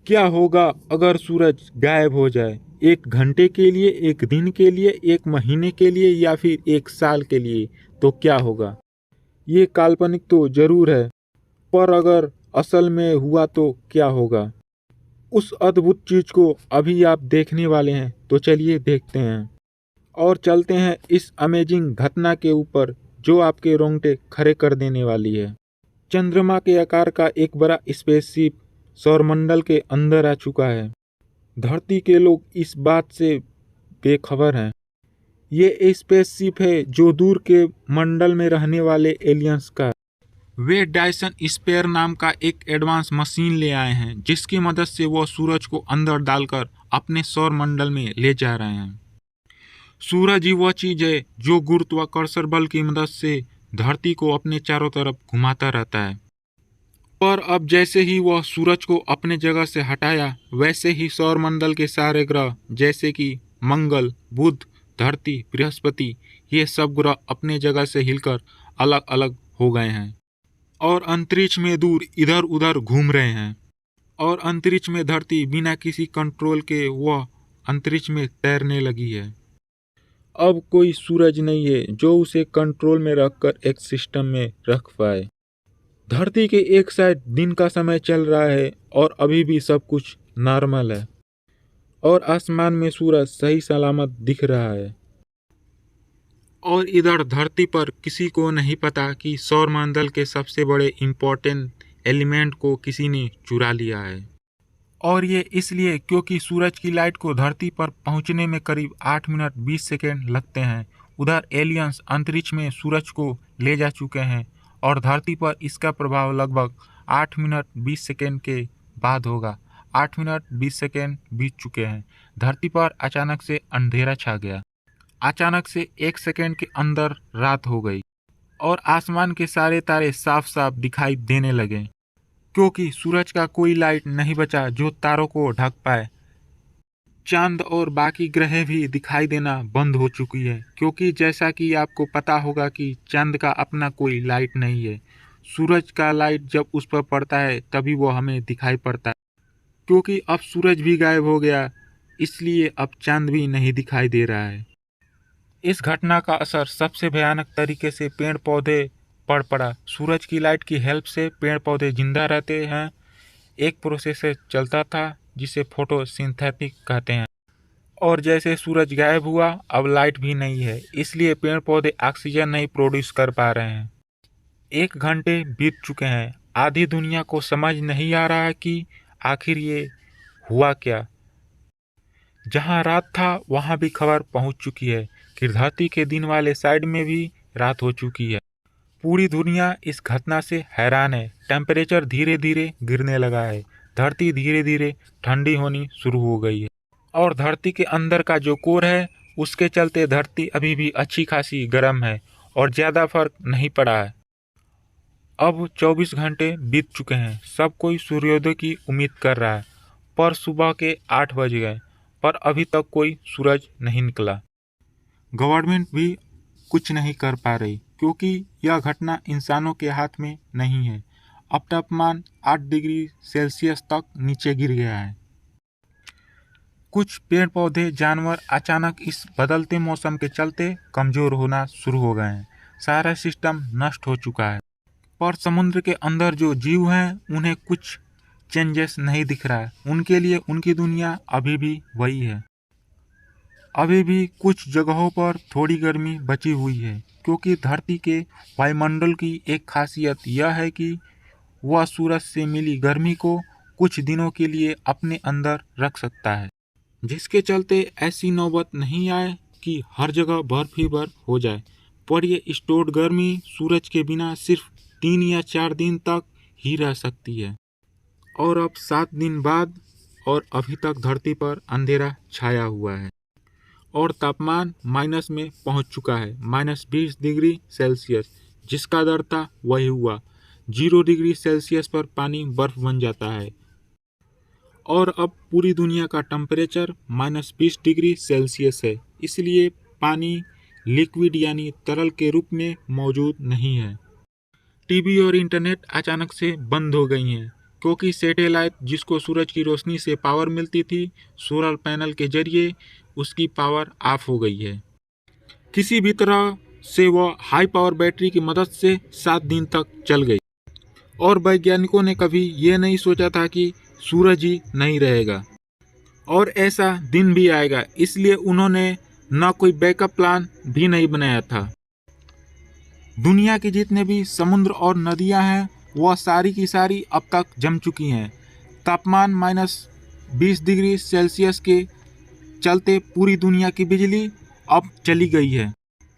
क्या होगा अगर सूरज गायब हो जाए? 1 घंटे के लिए, 1 दिन के लिए, 1 महीने के लिए या फिर 1 साल के लिए? तो क्या होगा? ये काल्पनिक तो जरूर है, पर अगर असल में हुआ तो क्या होगा? उस अद्भुत चीज को अभी आप देखने वाले हैं, तो चलिए देखते हैं और चलते हैं इस अमेजिंग घटना के ऊपर जो आपके रोंगटे खड़े कर देने वाली है। चंद्रमा के आकार का एक बड़ा स्पेसशिप सौरमंडल के अंदर आ चुका है। धरती के लोग इस बात से बेखबर हैं। ये स्पेसशिप है जो दूर के मंडल में रहने वाले एलियंस का। वे डायसन स्पेयर नाम का एक एडवांस मशीन ले आए हैं जिसकी मदद से वो सूरज को अंदर डालकर अपने सौर मंडल में ले जा रहे हैं। सूरज ही वह चीज है जो गुरुत्वाकर्षण बल की मदद से धरती को अपने चारों तरफ घुमाता रहता है। पर अब जैसे ही वह सूरज को अपने जगह से हटाया, वैसे ही सौरमंडल के सारे ग्रह जैसे कि मंगल, बुध, धरती, बृहस्पति, ये सब ग्रह अपने जगह से हिलकर अलग अलग हो गए हैं और अंतरिक्ष में दूर इधर उधर घूम रहे हैं। और अंतरिक्ष में धरती बिना किसी कंट्रोल के वह अंतरिक्ष में तैरने लगी है। अब कोई सूरज नहीं है जो उसे कंट्रोल में रखकर एक सिस्टम में रख पाए। धरती के एक साइड दिन का समय चल रहा है और अभी भी सब कुछ नॉर्मल है और आसमान में सूरज सही सलामत दिख रहा है। और इधर धरती पर किसी को नहीं पता कि सौरमंडल के सबसे बड़े इम्पोर्टेंट एलिमेंट को किसी ने चुरा लिया है। और ये इसलिए क्योंकि सूरज की लाइट को धरती पर पहुंचने में करीब 8 मिनट 20 सेकेंड लगते हैं। उधर एलियंस अंतरिक्ष में सूरज को ले जा चुके हैं और धरती पर इसका प्रभाव लगभग 8 मिनट 20 सेकेंड के बाद होगा। 8 मिनट 20 सेकेंड बीत चुके हैं। धरती पर अचानक से अंधेरा छा गया। अचानक से 1 सेकेंड के अंदर रात हो गई और आसमान के सारे तारे साफ साफ दिखाई देने लगे क्योंकि सूरज का कोई लाइट नहीं बचा जो तारों को ढक पाए। चांद और बाकी ग्रह भी दिखाई देना बंद हो चुकी है क्योंकि जैसा कि आपको पता होगा कि चांद का अपना कोई लाइट नहीं है। सूरज का लाइट जब उस पर पड़ता है तभी वो हमें दिखाई पड़ता है। क्योंकि अब सूरज भी गायब हो गया, इसलिए अब चांद भी नहीं दिखाई दे रहा है। इस घटना का असर सबसे भयानक तरीके से पेड़ पौधे पर पड़ा। सूरज की लाइट की हेल्प से पेड़ पौधे जिंदा रहते हैं। एक प्रोसेस चलता था जिसे फोटोसिंथेटिक कहते हैं। और जैसे सूरज गायब हुआ, अब लाइट भी नहीं है, इसलिए पेड़ पौधे ऑक्सीजन नहीं प्रोड्यूस कर पा रहे हैं। 1 घंटे बीत चुके हैं। आधी दुनिया को समझ नहीं आ रहा है कि आखिर ये हुआ क्या। जहां रात था वहां भी खबर पहुंच चुकी है कि धरती के दिन वाले साइड में भी रात हो चुकी है। पूरी दुनिया इस घटना से हैरान है। टेम्परेचर धीरे धीरे गिरने लगा है। धरती धीरे धीरे ठंडी होनी शुरू हो गई है और धरती के अंदर का जो कोर है उसके चलते धरती अभी भी अच्छी खासी गर्म है और ज़्यादा फर्क नहीं पड़ा है। अब 24 घंटे बीत चुके हैं। सब कोई सूर्योदय की उम्मीद कर रहा है, पर सुबह के 8 बज गए पर अभी तक कोई सूरज नहीं निकला। गवर्नमेंट भी कुछ नहीं कर पा रही क्योंकि यह घटना इंसानों के हाथ में नहीं है। अब तापमान 8 डिग्री सेल्सियस तक नीचे गिर गया है। कुछ पेड़ पौधे जानवर अचानक इस बदलते मौसम के चलते कमज़ोर होना शुरू हो गए हैं। सारा सिस्टम नष्ट हो चुका है। पर समुद्र के अंदर जो जीव हैं उन्हें कुछ चेंजेस नहीं दिख रहा है। उनके लिए उनकी दुनिया अभी भी वही है। अभी भी कुछ जगहों पर थोड़ी गर्मी बची हुई है क्योंकि धरती के वायुमंडल की एक खासियत यह है कि वह सूरज से मिली गर्मी को कुछ दिनों के लिए अपने अंदर रख सकता है, जिसके चलते ऐसी नौबत नहीं आए कि हर जगह बर्फ ही बर्फ हो जाए। पर यह स्टोर्ड गर्मी सूरज के बिना सिर्फ 3 या 4 दिन तक ही रह सकती है। और अब 7 दिन बाद और अभी तक धरती पर अंधेरा छाया हुआ है और तापमान माइनस में पहुंच चुका है, -20 डिग्री सेल्सियस। जिसका दर था वही हुआ। 0 डिग्री सेल्सियस पर पानी बर्फ बन जाता है और अब पूरी दुनिया का टेम्परेचर -20 डिग्री सेल्सियस है। इसलिए पानी लिक्विड यानी तरल के रूप में मौजूद नहीं है। टीवी और इंटरनेट अचानक से बंद हो गई हैं। क्योंकि सैटेलाइट जिसको सूरज की रोशनी से पावर मिलती थी सोलर पैनल के जरिए, उसकी पावर ऑफ हो गई है। किसी भी तरह से वह हाई पावर बैटरी की मदद से 7 दिन तक चल गई और वैज्ञानिकों ने कभी ये नहीं सोचा था कि सूरज ही नहीं रहेगा और ऐसा दिन भी आएगा, इसलिए उन्होंने न कोई बैकअप प्लान भी नहीं बनाया था। दुनिया के जितने भी समुद्र और नदियां हैं वह सारी की सारी अब तक जम चुकी हैं। तापमान -20 डिग्री सेल्सियस के चलते पूरी दुनिया की बिजली अब चली गई है,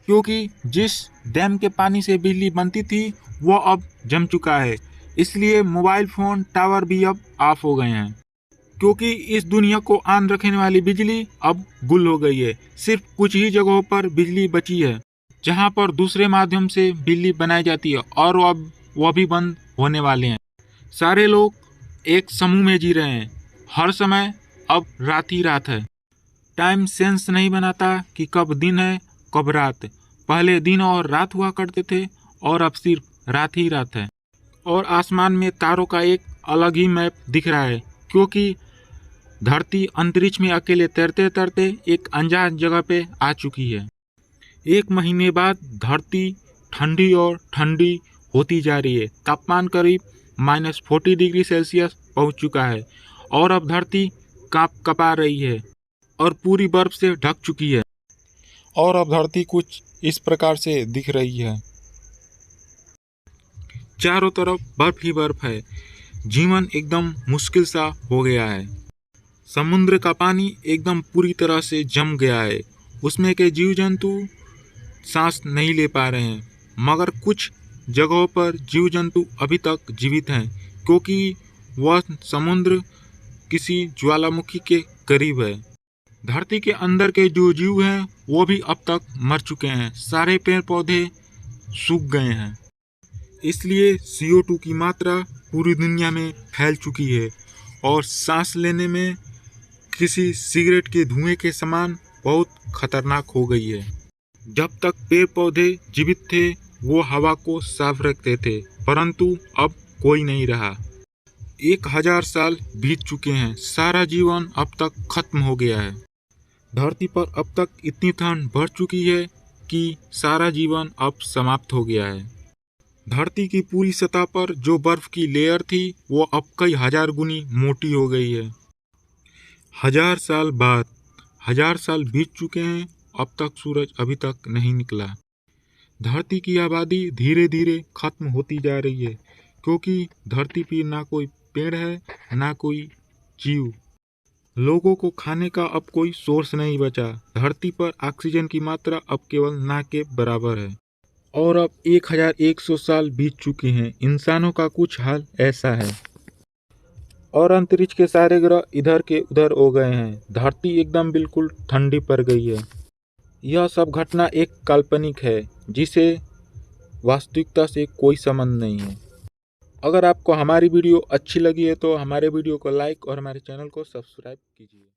क्योंकि जिस डैम के पानी से बिजली बनती थी वह अब जम चुका है। इसलिए मोबाइल फ़ोन टावर भी अब ऑफ हो गए हैं, क्योंकि इस दुनिया को ऑन रखने वाली बिजली अब गुल हो गई है। सिर्फ कुछ ही जगहों पर बिजली बची है जहां पर दूसरे माध्यम से बिजली बनाई जाती है और वह भी बंद होने वाले हैं। सारे लोग एक समूह में जी रहे हैं। हर समय अब रात ही रात है। टाइम सेंस नहीं बनाता कि कब दिन है कब रात। पहले दिन और रात हुआ करते थे और अब सिर्फ रात ही रात है। और आसमान में तारों का एक अलग ही मैप दिख रहा है, क्योंकि धरती अंतरिक्ष में अकेले तैरते तैरते एक अनजान जगह पे आ चुकी है। 1 महीने बाद धरती ठंडी और ठंडी होती जा रही है। तापमान करीब -40 डिग्री सेल्सियस पहुंच चुका है और अब धरती कपा रही है और पूरी बर्फ से ढक चुकी है और अब धरती कुछ इस प्रकार से दिख रही है। चारों तरफ बर्फ ही बर्फ है। जीवन एकदम मुश्किल सा हो गया है। समुद्र का पानी एकदम पूरी तरह से जम गया है। उसमें के जीव जंतु सांस नहीं ले पा रहे हैं, मगर कुछ जगहों पर जीव जंतु अभी तक जीवित हैं, क्योंकि वह समुद्र किसी ज्वालामुखी के करीब है। धरती के अंदर के जो जीव हैं वो भी अब तक मर चुके हैं। सारे पेड़ पौधे सूख गए हैं। इसलिए CO2 की मात्रा पूरी दुनिया में फैल चुकी है और सांस लेने में किसी सिगरेट के धुएं के समान बहुत खतरनाक हो गई है। जब तक पेड़ पौधे जीवित थे वो हवा को साफ रखते थे, परंतु अब कोई नहीं रहा। 1000 साल बीत चुके हैं। सारा जीवन अब तक खत्म हो गया है। धरती पर अब तक इतनी ठंड बढ़ चुकी है कि सारा जीवन अब समाप्त हो गया है। धरती की पूरी सतह पर जो बर्फ की लेयर थी वो अब कई हजार गुनी मोटी हो गई है। 1000 साल बाद 1000 साल बीत चुके हैं, अब तक सूरज अभी तक नहीं निकला। धरती की आबादी धीरे धीरे खत्म होती जा रही है, क्योंकि धरती पर ना कोई पेड़ है ना कोई जीव। लोगों को खाने का अब कोई सोर्स नहीं बचा। धरती पर ऑक्सीजन की मात्रा अब केवल ना के बराबर है और अब 1100 साल बीत चुके हैं। इंसानों का कुछ हाल ऐसा है और अंतरिक्ष के सारे ग्रह इधर के उधर हो गए हैं। धरती एकदम बिल्कुल ठंडी पड़ गई है। यह सब घटना एक काल्पनिक है जिसे वास्तविकता से कोई संबंध नहीं है। अगर आपको हमारी वीडियो अच्छी लगी है तो हमारे वीडियो को लाइक और हमारे चैनल को सब्सक्राइब कीजिए।